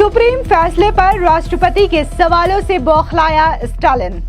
Supreme फैसले पर राष्ट्रपति के सवालों से बौखलाया स्टालिन।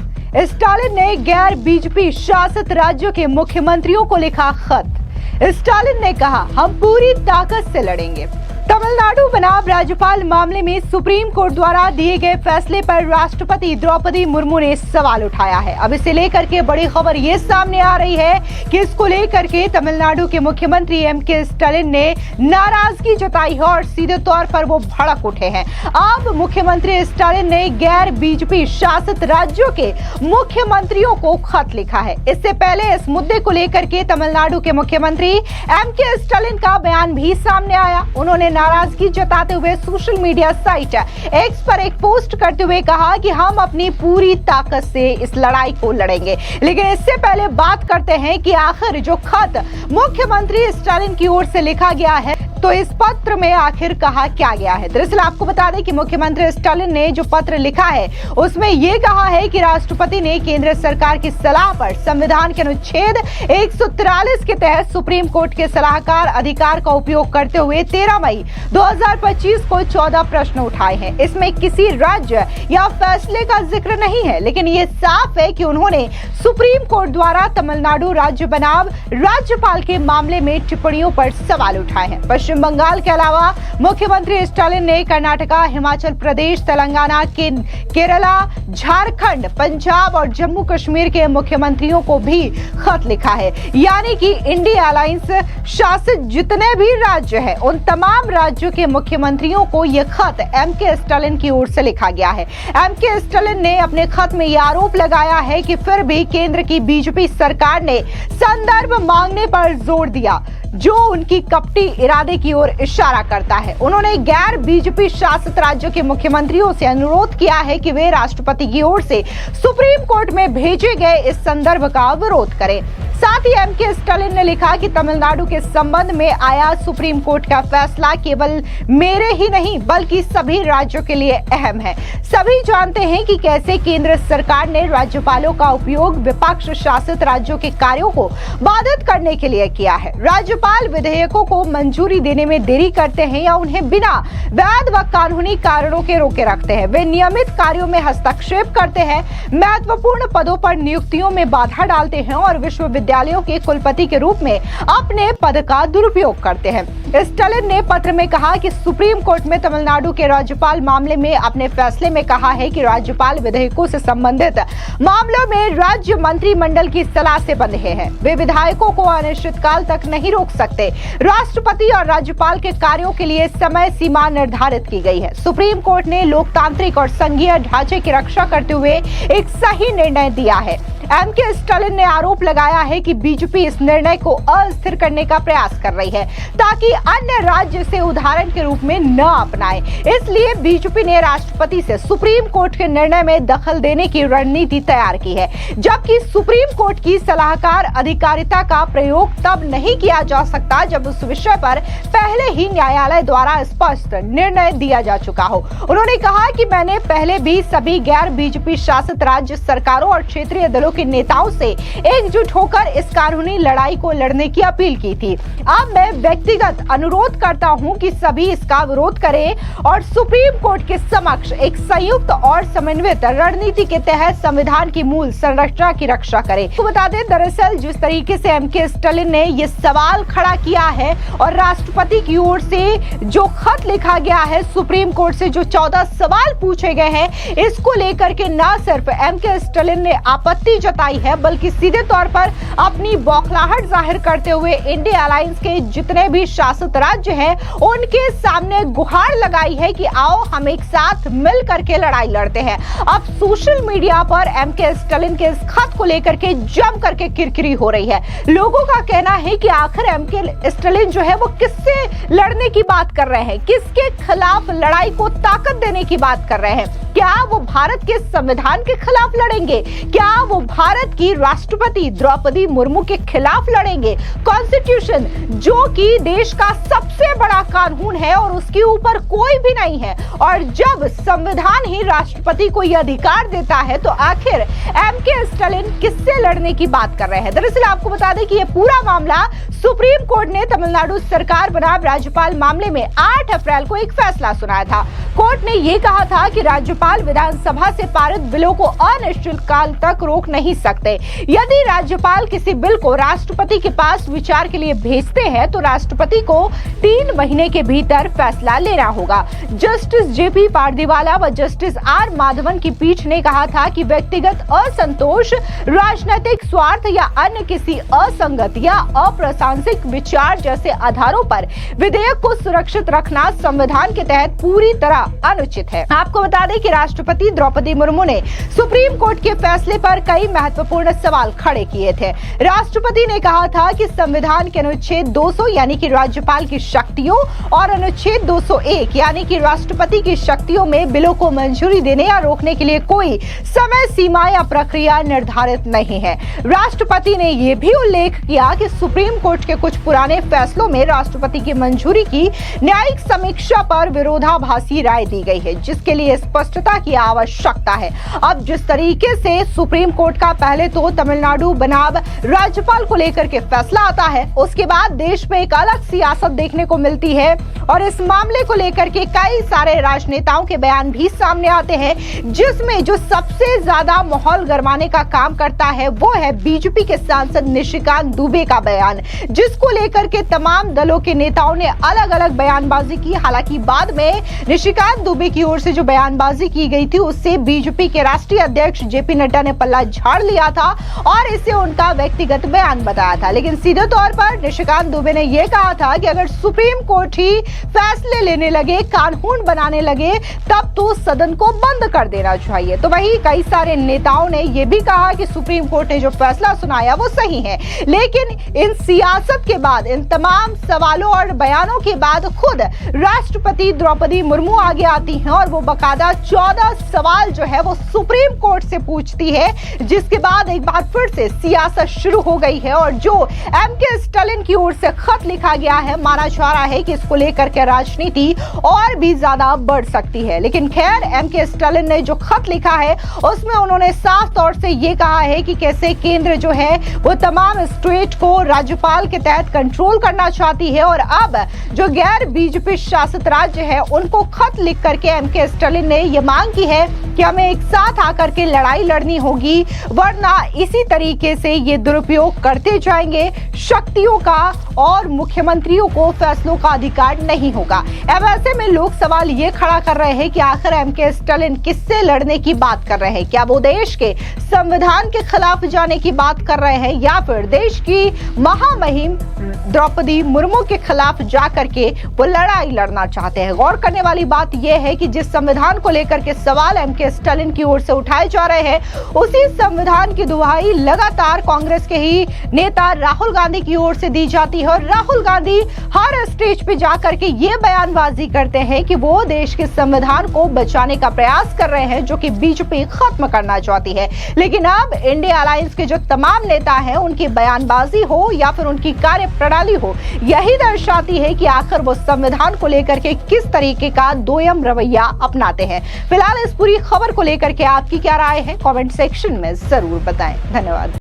स्टालिन ने गैर बीजेपी शासित राज्यों के मुख्यमंत्रियों को लिखा खत। स्टालिन ने कहा, हम पूरी ताकत से लड़ेंगे। तमिलनाडु बनाम राज्यपाल मामले में सुप्रीम कोर्ट द्वारा दिए गए फैसले पर राष्ट्रपति द्रौपदी मुर्मू ने सवाल उठाया है। अब इसे लेकर के बड़ी खबर ये सामने आ रही है कि इसको लेकर के तमिलनाडु के मुख्यमंत्री एमके स्टालिन ने नाराजगी जताई है और सीधे तौर पर वो भड़क उठे हैं। अब मुख्यमंत्री स्टालिन ने गैर बीजेपी शासित राज्यों के मुख्यमंत्रियों को खत लिखा है। इससे पहले इस मुद्दे को लेकर के तमिलनाडु के मुख्यमंत्री एमके स्टालिन का बयान भी सामने आया। उन्होंने नाराजगी जताते हुए सोशल मीडिया साइट एक्स पर एक पोस्ट करते हुए कहा कि हम अपनी पूरी ताकत से इस लड़ाई को लड़ेंगे। लेकिन इससे पहले बात करते हैं कि आखिर जो खत मुख्यमंत्री स्टालिन की ओर से लिखा गया है, तो इस पत्र में आखिर कहा क्या गया है। दरअसल आपको बता दें कि मुख्यमंत्री स्टालिन ने जो पत्र लिखा है उसमें यह कहा है कि राष्ट्रपति ने केंद्र सरकार की सलाह पर संविधान के अनुच्छेद 143 के तहत सुप्रीम कोर्ट के सलाहकार अधिकार का उपयोग करते हुए 13 मई 2025 को 14 प्रश्न उठाए हैं। इसमें किसी राज्य या फैसले का जिक्र नहीं है, लेकिन ये साफ है कि उन्होंने सुप्रीम कोर्ट द्वारा तमिलनाडु राज्य बनाम राज्यपाल के मामले में टिप्पणियों पर सवाल उठाए हैं। पश्चिम बंगाल के अलावा मुख्यमंत्री स्टालिन ने कर्नाटका, हिमाचल प्रदेश, तेलंगाना, केरला, झारखंड, पंजाब और जम्मू कश्मीर के मुख्यमंत्रियों को भी खत लिखा है। यानी कि इंडिया अलायंस शासित जितने भी राज्य हैं, उन तमाम राज्यों के मुख्यमंत्रियों को यह खत एमके स्टालिन की ओर से लिखा गया है। एमके स्टालिन ने अपने खत में यह आरोप लगाया है कि फिर भी केंद्र की बीजेपी सरकार ने संदर्भ मांगने पर जोर दिया, जो उनकी कपटी इरादे की ओर इशारा करता है। उन्होंने गैर बीजेपी शासित राज्यों के मुख्यमंत्रियों से अनुरोध किया है कि वे राष्ट्रपति की ओर से सुप्रीम कोर्ट में भेजे गए इस संदर्भ का विरोध करें। साथ ही एमके स्टालिन ने लिखा कि तमिलनाडु के संबंध में आया सुप्रीम कोर्ट का फैसला केवल मेरे ही नहीं बल्कि सभी राज्यों के लिए अहम है। सभी जानते हैं कि कैसे केंद्र सरकार ने राज्यपालों का उपयोग विपक्ष शासित राज्यों के कार्यों को बाधित करने के लिए किया है। राज्यपाल विधेयकों को मंजूरी देने में देरी करते हैं या उन्हें बिना वैध व कानूनी कारणों के रोके रखते हैं। वे नियमित कार्यों में हस्तक्षेप करते हैं, महत्वपूर्ण पदों पर नियुक्तियों में बाधा डालते हैं और विश्वविद्यालयों के कुलपति के रूप में अपने पद का दुरुपयोग करते हैं। स्टालिन ने पत्र में कहा कि सुप्रीम कोर्ट में तमिलनाडु के राज्यपाल मामले में अपने फैसले में कहा है कि राज्यपाल विधेयकों से संबंधित मामलों में राज्य मंत्रिमंडल की सलाह से बंधे हैं। वे विधायकों को अनिश्चितकाल तक नहीं रोक सकते। राष्ट्रपति और राज्यपाल के कार्यों के लिए समय सीमा निर्धारित की गई है। सुप्रीम कोर्ट ने लोकतांत्रिक और संघीय ढांचे की रक्षा करते हुए एक सही निर्णय दिया है। एमके स्टालिन ने आरोप लगाया है कि बीजेपी इस निर्णय को अस्थिर करने का प्रयास कर रही है ताकि अन्य राज्य से उदाहरण के रूप में न अपनाए। इसलिए बीजेपी ने राष्ट्रपति से सुप्रीम कोर्ट के निर्णय में दखल देने की रणनीति तैयार की है, जबकि सुप्रीम कोर्ट की सलाहकार अधिकारिता का प्रयोग तब नहीं किया जा सकता जब उस विषय पर पहले ही न्यायालय द्वारा स्पष्ट निर्णय दिया जा चुका हो। उन्होंने कहा कि मैंने पहले भी सभी गैर बीजेपी शासित राज्य सरकारों और क्षेत्रीय दलों के नेताओं से एकजुट होकर इस कानूनी लड़ाई को लड़ने की अपील की थी। अब मैं व्यक्तिगत अनुरोध करता हूं कि सभी इसका विरोध करें और सुप्रीम कोर्ट के समक्ष एक संयुक्त और समन्वित रणनीति के तहत संविधान की मूल संरचना की रक्षा करें। तो बता दें, दरअसल जिस तरीके से एमके स्टालिन ने यह सवाल खड़ा किया है और राष्ट्रपति की ओर से जो खत लिखा गया है, सुप्रीम कोर्ट से जो 14 सवाल पूछे गए हैं, इसको लेकर के न सिर्फ एमके स्टालिन ने आपत्ति जताई है बल्कि सीधे तौर पर अपनी बौखलाहट जाहिर करते हुए इंडिया अलायंस के जितने भी शासित राज्य हैं उनके सामने गुहार लगाई है कि आओ हम एक साथ मिल करके लड़ाई लड़ते हैं। अब सोशल मीडिया पर एमके स्टालिन के इस खत को लेकर के जम करके किरकिरी हो रही है। लोगों का कहना है कि आखिर एमके स्टालिन जो है वो किससे लड़ने की बात कर रहे हैं, किसके खिलाफ लड़ाई को ताकत देने की बात कर रहे हैं। क्या वो भारत के संविधान के खिलाफ लड़ेंगे? क्या वो भारत की राष्ट्रपति द्रौपदी मुर्मू के खिलाफ लड़ेंगे? कॉन्स्टिट्यूशन जो कि देश का सबसे बड़ा कानून है और उसके ऊपर कोई भी नहीं है, और जब संविधान ही राष्ट्रपति को यह अधिकार देता है तो आखिर एमके स्टालिन किससे लड़ने की बात कर रहे हैं। दरअसल आपको बता दें कि यह पूरा मामला सुप्रीम कोर्ट ने तमिलनाडु सरकार बनाम राज्यपाल मामले में 8 अप्रैल को एक फैसला सुनाया था। कोर्ट ने ये कहा था कि राज्यपाल विधानसभा से पारित बिलों को अनिश्चित काल तक रोक नहीं सकते। यदि राज्यपाल किसी बिल को राष्ट्रपति के पास विचार के लिए भेजते हैं तो राष्ट्रपति को 3 महीने के भीतर फैसला लेना होगा। जस्टिस जेपी पारदीवाला व जस्टिस आर माधवन की पीठ ने कहा था कि व्यक्तिगत असंतोष, राजनीतिक स्वार्थ या अन्य किसी असंगत या अप्रासंगिक विचार जैसे आधारों पर विधेयक को सुरक्षित रखना संविधान के तहत पूरी तरह अनुचित है। आपको बता दें कि राष्ट्रपति द्रौपदी मुर्मू ने सुप्रीम कोर्ट के फैसले पर कई महत्वपूर्ण सवाल खड़े किए थे। राष्ट्रपति ने कहा था कि संविधान के अनुच्छेद 200 यानी कि राज्यपाल की शक्तियों और अनुच्छेद 201 यानी कि राष्ट्रपति की शक्तियों में बिलों को मंजूरी देने या रोकने के लिए कोई समय सीमा या प्रक्रिया निर्धारित नहीं है। राष्ट्रपति ने यह भी उल्लेख किया कि सुप्रीम कोर्ट के कुछ पुराने फैसलों में राष्ट्रपति की मंजूरी की न्यायिक समीक्षा पर विरोधाभासी राय दी गई है, जिसके लिए स्पष्टता की आवश्यकता है। अब जिस तरीके से सुप्रीम कोर्ट का पहले तो तमिलनाडु बनाम राज्यपाल को लेकर के फैसला आता है, उसके बाद देश में एक अलग सियासत देखने को मिलती है और इस मामले को लेकर के कई सारे राजनेताओं के बयान भी सामने आते हैं, जिसमें जो सबसे ज्यादा माहौल गरमाने का काम करता है वो है बीजेपी के सांसद निशिकांत दुबे का बयान, जिसको लेकर के तमाम दलों के नेताओं ने अलग अलग बयानबाजी की। हालांकि बाद में निशिकांत दुबे की ओर से जो बयानबाजी की गई थी उससे बीजेपी के राष्ट्रीय अध्यक्ष जेपी नड्डा ने पल्ला झाड़ लिया था और इसे उनका व्यक्तिगत बयान बताया था। लेकिन सीधे तौर पर निशिकांत दुबे ने यह कहा था कि अगर सुप्रीम कोर्ट ही फैसले लेने लगे, कानून बनाने लगे, तब तो सदन को बंद कर देना चाहिए। तो वही कई सारे नेताओं ने यह भी कहा कि सुप्रीम कोर्ट ने जो फैसला सुनाया वो सही है। लेकिन इन सियासत के बाद, इन तमाम सवालों और बयानों के बाद खुद राष्ट्रपति द्रौपदी मुर्मू आगे आती हैं और वो बकायदा 14 सवाल जो है वो सुप्रीम कोर्ट से पूछती है, जिसके बाद एक बार फिर से सियासत शुरू हो गई है। और जो एमके स्टालिन की ओर से खत लिखा गया है, माना जा रहा है कि इसको लेकर के राजनीति और भी ज्यादा बढ़ सकती है। लेकिन खैर, एमके स्टालिन ने जो खत लिखा है उसमें उन्होंने साफ तौर से ये कहा है कि कैसे केंद्र जो है वो तमाम स्टेट को राज्यपाल के तहत कंट्रोल करना चाहती है और अब जो गैर बीजेपी शासित राज्य है उनको खत लिख करके एमके स्टालिन ने यह मांग की है कि हमें एक साथ आकर के लड़ाई लड़नी होगी, वरना इसी तरीके से ये दुरुपयोग करते जाएंगे शक्तियों का और मुख्यमंत्रियों को फैसलों का अधिकार नहीं होगा। अब ऐसे में लोग सवाल ये खड़ा कर रहे हैं कि आखिर एमके स्टालिन किससे लड़ने की बात कर रहे हैं? क्या वो देश के संविधान के खिलाफ जाने की बात कर रहे हैं या फिर देश की महामहिम द्रौपदी मुर्मू के खिलाफ जाकर के वो लड़ाई लड़ना चाहते हैं? गौर करने वाली बात यह है कि जिस संविधान को लेकर के सवाल एमके स्टालिन की ओर से उठाए जा रहे हैं, उसी संविधान की दुहाई लगातार कांग्रेस के ही नेता राहुल गांधी की ओर से दी जाती है और राहुल गांधी हर स्टेज पे जाकर के ये बयानबाजी करते हैं कि वो देश के संविधान को बचाने का प्रयास कर रहे हैं, जो कि बीजेपी खत्म करना चाहती है। लेकिन अब इंडिया अलायंस के जो तमाम नेता हैं, उनकी बयानबाजी हो या फिर उनकी कार्य प्रणाली हो, यही दर्शाती है कि आखिर वो संविधान को लेकर के किस तरीके का दोयम रवैया अपनाते हैं। फिलहाल इस पूरी खबर को लेकर के आपकी क्या राय है, कमेंट सेक्शन में जरूर बताएं। धन्यवाद।